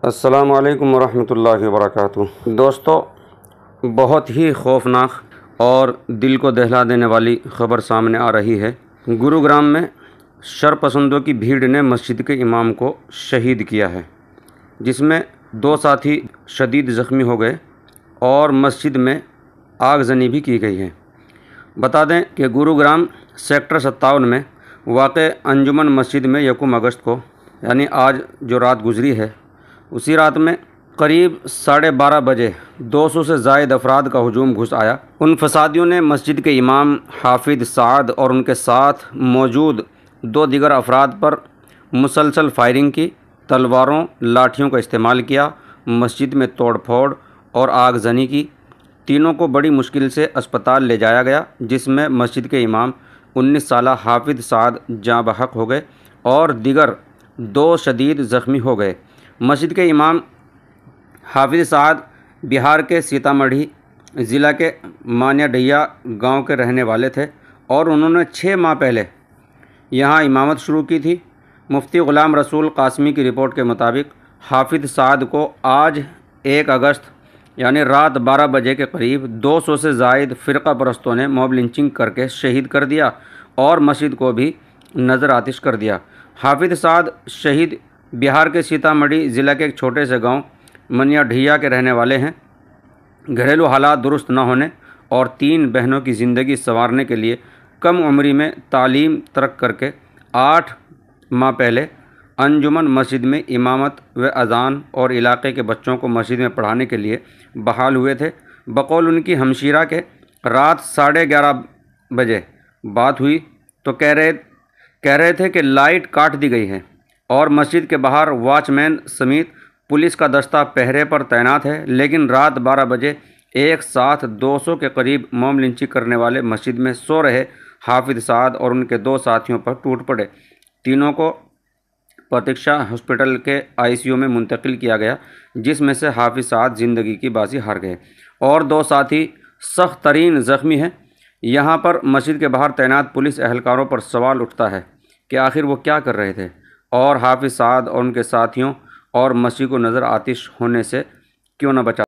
السلام علیکم ورحمۃ اللہ وبرکاتہ۔ دوستو، بہت ہی خوفناک اور دل کو دہلا دینے والی خبر سامنے آ رہی ہے۔ گروگرام میں شرپسندوں کی بھیڑ نے مسجد کے امام کو شہید کیا ہے، جس میں 2 ساتھی شدید زخمی ہو گئے اور مسجد میں آگ زنی بھی کی گئی ہے۔ بتا دیں کہ گروگرام سیکٹر 57 میں واقع انجمن مسجد میں 1 اگست کو، یعنی آج جو رات گزری ہے، اسی رات میں قریب 12:30 بجے 200 سے زائد افراد کا ہجوم گھس آیا۔ ان فسادیوں نے مسجد کے امام حافظ سعد اور ان کے ساتھ موجود 2 دیگر افراد پر مسلسل فائرنگ کی، تلواروں، لاٹھیوں کا استعمال کیا، مسجد میں توڑ پھوڑ اور آگ زنی کی۔ تینوں کو بڑی مشکل سے اسپتال لے جایا گیا، جس میں مسجد کے امام 19 سالہ حافظ سعد جاں بحق ہو گئے اور دیگر 2 شدید زخمی ہو گئے۔ مسجد کے امام حافظ سعد بہار کے سیتامڑھی ضلع کے مانیا ڈھیا گاؤں کے رہنے والے تھے اور انہوں نے 6 ماہ پہلے یہاں امامت شروع کی تھی۔ مفتی غلام رسول قاسمی کی رپورٹ کے مطابق حافظ سعد کو آج 1 اگست یعنی رات 12 بجے کے قریب 200 سے زائد فرقہ پرستوں نے موب لنچنگ کر کے شہید کر دیا اور مسجد کو بھی نظر آتش کر دیا۔ حافظ سعد شہید بہار کے سیتامڑھی ضلع کے ایک چھوٹے سے گاؤں منیا ڈھیا کے رہنے والے ہیں۔ گھریلو حالات درست نہ ہونے اور 3 بہنوں کی زندگی سنوارنے کے لیے کم عمری میں تعلیم ترک کر کے 8 ماہ پہلے انجمن مسجد میں امامت و اذان اور علاقے کے بچوں کو مسجد میں پڑھانے کے لیے بحال ہوئے تھے۔ بقول ان کی ہمشیرہ کے رات 11:30 بجے بات ہوئی تو کہہ رہے تھے کہ لائٹ کاٹ دی گئی ہے اور مسجد کے باہر واچ مین سمیت پولیس کا دستہ پہرے پر تعینات ہے، لیکن رات 12 بجے ایک ساتھ 200 کے قریب موم لنچنگ کرنے والے مسجد میں سو رہے حافظ سعد اور ان کے 2 ساتھیوں پر ٹوٹ پڑے۔ تینوں کو پرتیکشا ہاسپٹل کے ICU میں منتقل کیا گیا، جس میں سے حافظ سعد زندگی کی بازی ہار گئے اور 2 ساتھی سخت ترین زخمی ہیں۔ یہاں پر مسجد کے باہر تعینات پولیس اہلکاروں پر سوال اٹھتا ہے کہ آخر وہ کیا کر رہے تھے اور حافظ سعد اور ان کے ساتھیوں اور مسجد کو نظر آتش ہونے سے کیوں نہ بچا